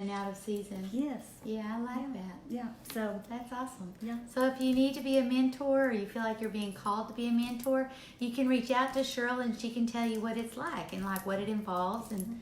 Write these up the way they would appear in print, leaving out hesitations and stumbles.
and out of season. Yes. Yeah, I like that. Yeah. So That's awesome. yeah. So if you need to be a mentor or you feel like you're being called to be a mentor, you can reach out to Cheryl and she can tell you what it's like and like what it involves. And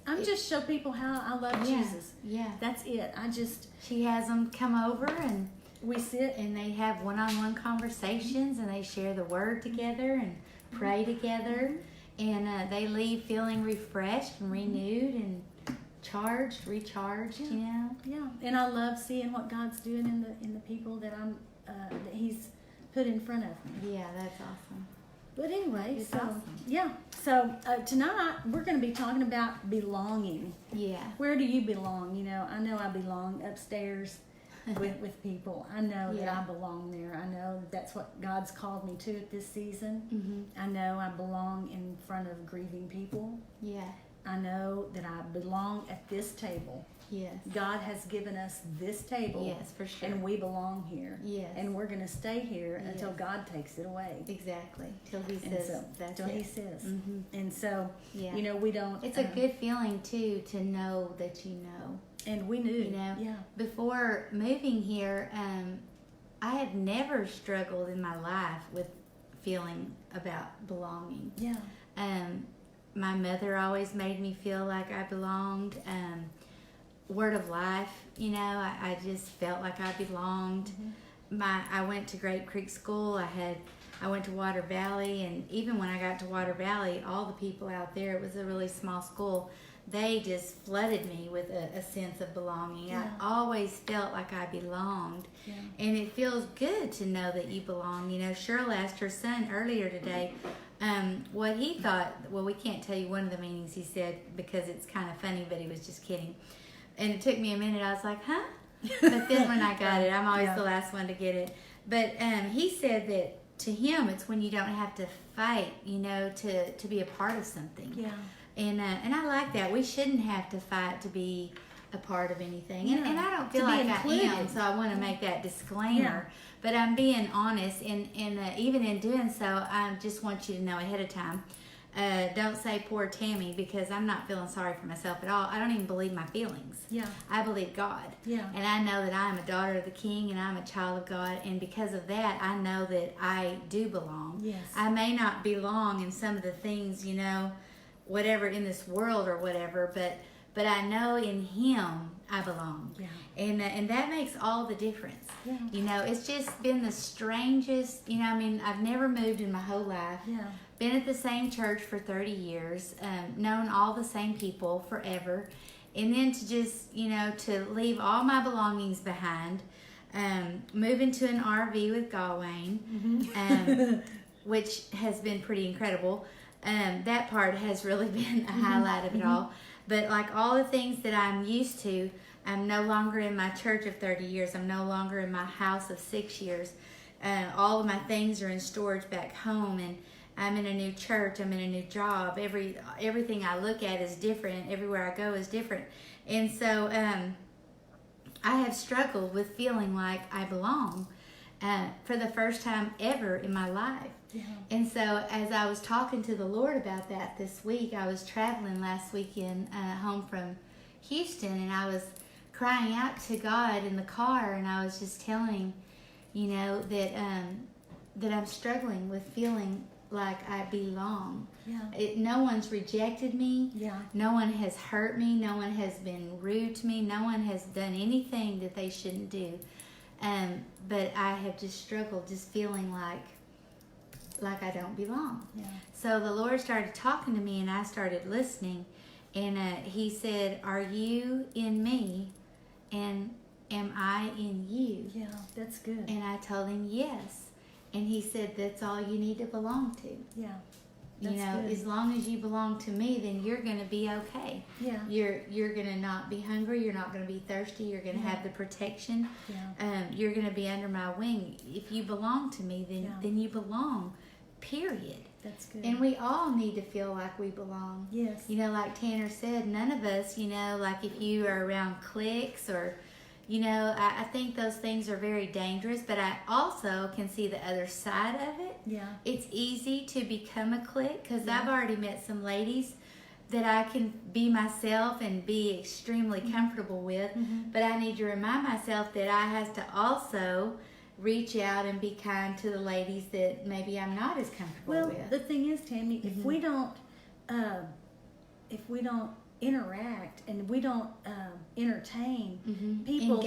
I'm just show people how I love Jesus. Yeah. That's it. She has them come over and we sit and they have one-on-one conversations and they share the word together and pray together. And they leave feeling refreshed and renewed and recharged, you know. Yeah, and I love seeing what God's doing in the people that that He's put in front of me. Yeah, that's awesome. But anyway, It's so awesome. yeah, so tonight we're going to be talking about belonging. Yeah. Where do you belong? You know I belong upstairs with people. I know that I belong there. I know that's what God's called me to at this season. Mm-hmm. I know I belong in front of grieving people. Yeah. I know that I belong at this table. Yes. God has given us this table. Yes, for sure. And we belong here. Yes. And we're going to stay here Yes. until God takes it away. Exactly. Till He And says so, that's till it. He says. Mm-hmm. And so, Yeah. you know, we don't. It's a good feeling too to know that you know. And we knew. You know. Yeah. Before moving here, I had never struggled in my life with feeling about belonging. Yeah. My mother always made me feel like I belonged. Word of Life, you know, I just felt like I belonged. Mm-hmm. I went to Grape Creek School. I went to Water Valley, and even when I got to Water Valley, all the people out there, it was a really small school, they just flooded me with a sense of belonging. Yeah. I always felt like I belonged. Yeah. And it feels good to know that you belong. You know, Cheryl asked her son earlier today what he thought. Well, we can't tell you one of the meanings he said because it's kind of funny, but he was just kidding. And it took me a minute. I was like, huh? But then when I got it, I'm always the last one to get it. But he said that to him, it's when you don't have to fight, you know, to be a part of something. Yeah. And I like that. We shouldn't have to fight to be a part of anything. Yeah. And I don't feel To be like included. I am, so I want to make that disclaimer. Yeah. But I'm being honest, and even in doing so, I just want you to know ahead of time, don't say poor Tammy, because I'm not feeling sorry for myself at all. I don't even believe my feelings. Yeah. I believe God. Yeah. And I know that I am a daughter of the King and I'm a child of God. And because of that, I know that I do belong. Yes. I may not belong in some of the things, you know, whatever in this world or whatever, but I know in Him I belong. Yeah. And that makes all the difference. Yeah. You know, it's just been the strangest, you know, I mean, I've never moved in my whole life. Yeah. Been at the same church for 30 years, known all the same people forever. And then to just, you know, to leave all my belongings behind, move into an RV with Galwayne, which has been pretty incredible. That part has really been a highlight of it all. But like all the things that I'm used to, I'm no longer in my church of 30 years. I'm no longer in my house of 6 years. All of my things are in storage back home, and I'm in a new church. I'm in a new job. Everything I look at is different. Everywhere I go is different. And so I have struggled with feeling like I belong for the first time ever in my life. Yeah. And so as I was talking to the Lord about that this week, I was traveling last weekend home from Houston, and I was crying out to God in the car, and I was just telling, you know, that I'm struggling with feeling like I belong. Yeah. No one's rejected me. Yeah. No one has hurt me. No one has been rude to me. No one has done anything that they shouldn't do. But I have just struggled, just feeling like I don't belong. Yeah. So the Lord started talking to me, and I started listening. And He said, "Are you in me, and am I in you?" Yeah, that's good. And I told Him yes. And He said, "That's all you need to belong to." Yeah. You That's know, good. as long as you belong to me, then you're going to be okay. Yeah. You're going to not be hungry. You're not going to be thirsty. You're going to have the protection. Yeah. You're going to be under my wing. If you belong to me, then you belong. Period. That's good. And we all need to feel like we belong. Yes. You know, like Tanner said, none of us, you know, like if you are around cliques or, you know, I think those things are very dangerous, but I also can see the other side of it. Yeah. It's easy to become a clique because I've already met some ladies that I can be myself and be extremely comfortable with. But I need to remind myself that I have to also reach out and be kind to the ladies that maybe I'm not as comfortable with. The thing is, Tammy, if we don't interact and we don't entertain people,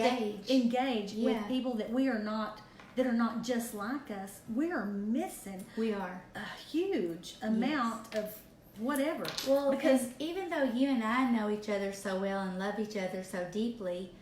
engage with people that are not just like us, we are missing a huge amount of whatever. Well, because even though you and I know each other so well and love each other so deeply,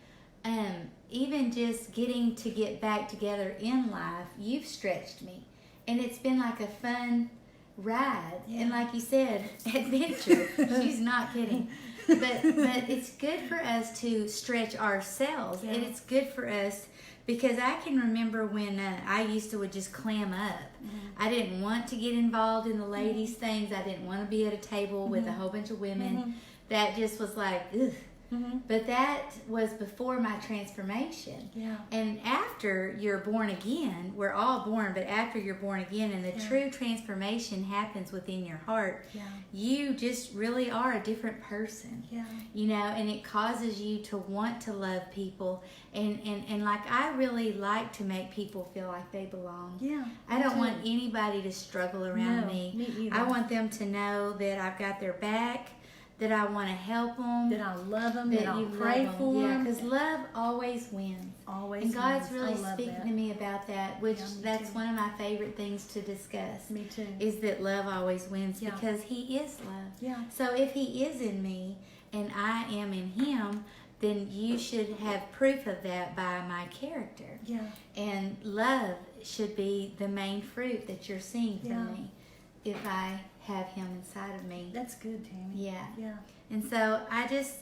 even just getting to get back together in life, you've stretched me, and it's been like a fun ride, and like you said, adventure. She's not kidding. But it's good for us to stretch ourselves, and it's good for us because I can remember when I used to would just clam up. I didn't want to get involved in the ladies' things. I didn't want to be at a table with a whole bunch of women. That just was like, ugh. But that was before my transformation. And after you're born again, we're all born, but after you're born again and the true transformation happens within your heart, you just really are a different person. You know, and it causes you to want to love people. And like, I really like to make people feel like they belong. I don't want anybody to struggle around me. I want them to know that I've got their back, that I want to help them, that I love them, that I'll pray for them. Yeah, because love always wins. Always and God's wins. really speaking to me about that, which that's one of my favorite things to discuss. Me too. Is that love always wins because He is love. So if He is in me and I am in Him, then you should have proof of that by my character. And love should be the main fruit that you're seeing from me if I have Him inside of me. That's good, Tammy. And so I just,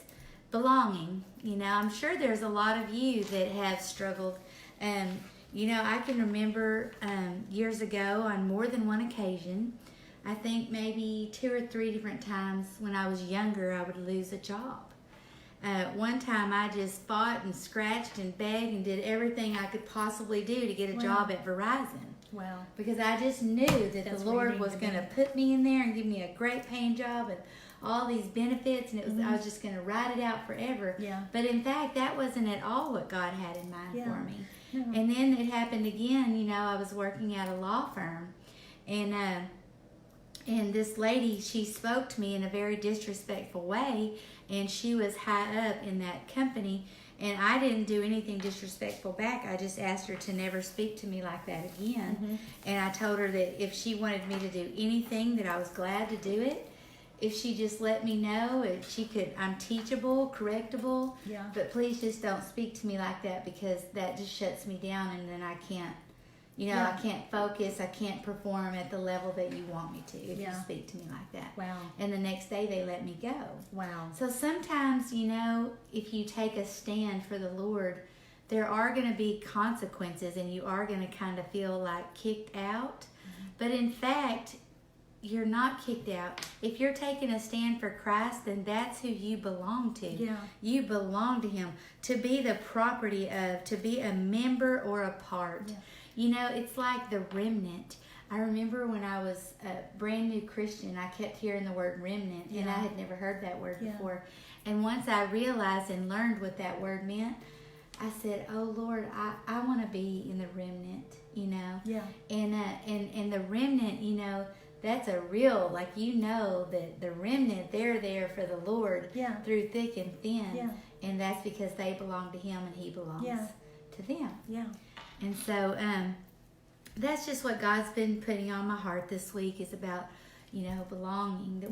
belonging, you know, I'm sure there's a lot of you that have struggled. You know, I can remember years ago on more than one occasion, I think maybe 2 or 3 different times when I was younger, I would lose a job. One time I just fought and scratched and begged and did everything I could possibly do to get a job at Verizon. Because I just knew that the Lord was going to put me in there and give me a great paying job and all these benefits, and it was I was just going to ride it out forever. But in fact, that wasn't at all what God had in mind for me. And then it happened again. You know, I was working at a law firm, and this lady, she spoke to me in a very disrespectful way, and she was high up in that company. And I didn't do anything disrespectful back. I just asked her to never speak to me like that again. And I told her that if she wanted me to do anything, that I was glad to do it. If she just let me know, if she could, I'm teachable, correctable. But please just don't speak to me like that, because that just shuts me down, and then I can't, you know, I can't focus. I can't perform at the level that you want me to if you speak to me like that. And the next day they let me go. So sometimes, you know, if you take a stand for the Lord, there are going to be consequences, and you are going to kind of feel like kicked out. But in fact, you're not kicked out. If you're taking a stand for Christ, then that's who you belong to. You belong to Him, to be the property of, to be a member or a part. You know, it's like the remnant. I remember when I was a brand new Christian, I kept hearing the word remnant, and I had never heard that word before. And once I realized and learned what that word meant, I said, oh Lord, I want to be in the remnant, you know. And the remnant, you know, that's a real, like, you know, that the remnant, they're there for the Lord through thick and thin. And that's because they belong to Him and He belongs to them. And so that's just what God's been putting on my heart this week, is about, you know, belonging. That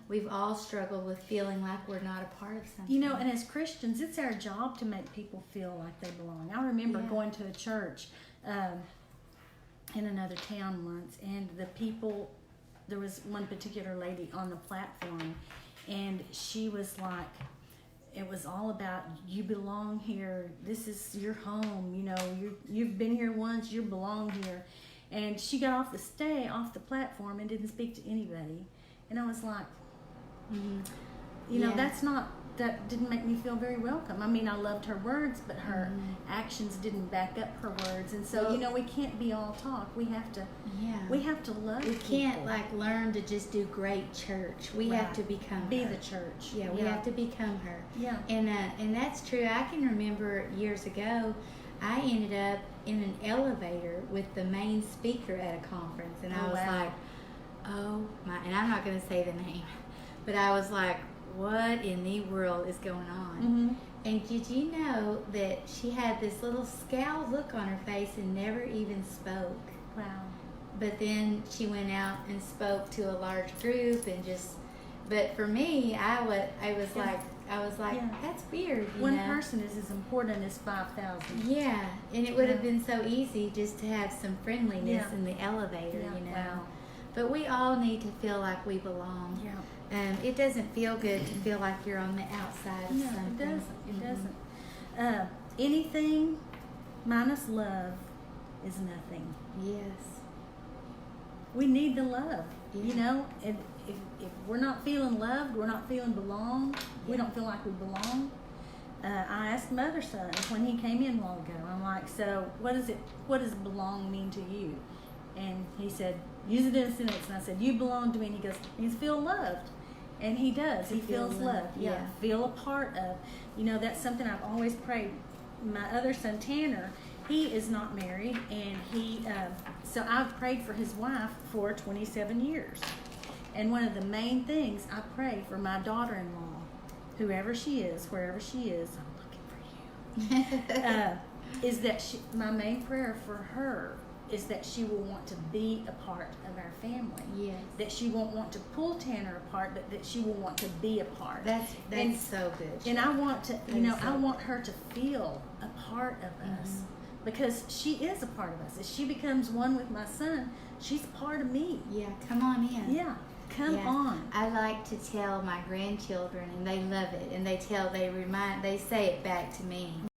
we've all struggled with feeling like we're not a part of something. You know, and as Christians, it's our job to make people feel like they belong. I remember going to a church in another town once, and the people, there was one particular lady on the platform, and she was like, it was all about, you belong here. This is your home. You know, you've been here once. You belong here. And she got off the platform, and didn't speak to anybody. And I was like, you know, that's not that didn't make me feel very welcome. I mean, I loved her words, but her actions didn't back up her words. And so, we can't be all talk. We have to love We people. can't learn to just do great church. We have to become be her. the church. Yeah, we have to become her. Yeah. And that's true. I can remember years ago, I ended up in an elevator with the main speaker at a conference, and I was like, oh my, and I'm not going to say the name, but I was like, what in the world is going on? And did you know that she had this little scowl look on her face and never even spoke? Wow. But then she went out and spoke to a large group and but for me, I was like, that's weird. One person is as important as 5,000. Yeah, and it would have been so easy just to have some friendliness in the elevator, Wow. But we all need to feel like we belong. Yeah. It doesn't feel good to feel like you're on the outside of something. It doesn't. It doesn't. Anything minus love is nothing. Yes. We need the love, Yeah. And if we're not feeling loved, we're not feeling belong, we don't feel like we belong. I asked my other son when he came in a while ago, I'm like, so what does belong mean to you? And he said, use it in a sentence. And I said, you belong to me. And he goes, means feel loved. And he does. He feels loved. Yeah. Feel a part of. That's something I've always prayed. My other son, Tanner, he is not married. And so I've prayed for his wife for 27 years. And one of the main things I pray for my daughter-in-law, whoever she is, wherever she is, I'm looking for you, is that my main prayer for her is that she will want to be a part of our family. Yes. That she won't want to pull Tanner apart, but that she will want to be a part. That's so good. And I want to, I want her to feel a part of us, because she is a part of us. As she becomes one with my son, she's part of me. Yeah, come on in. Yeah, come on. I like to tell my grandchildren, and they love it, and they say it back to me.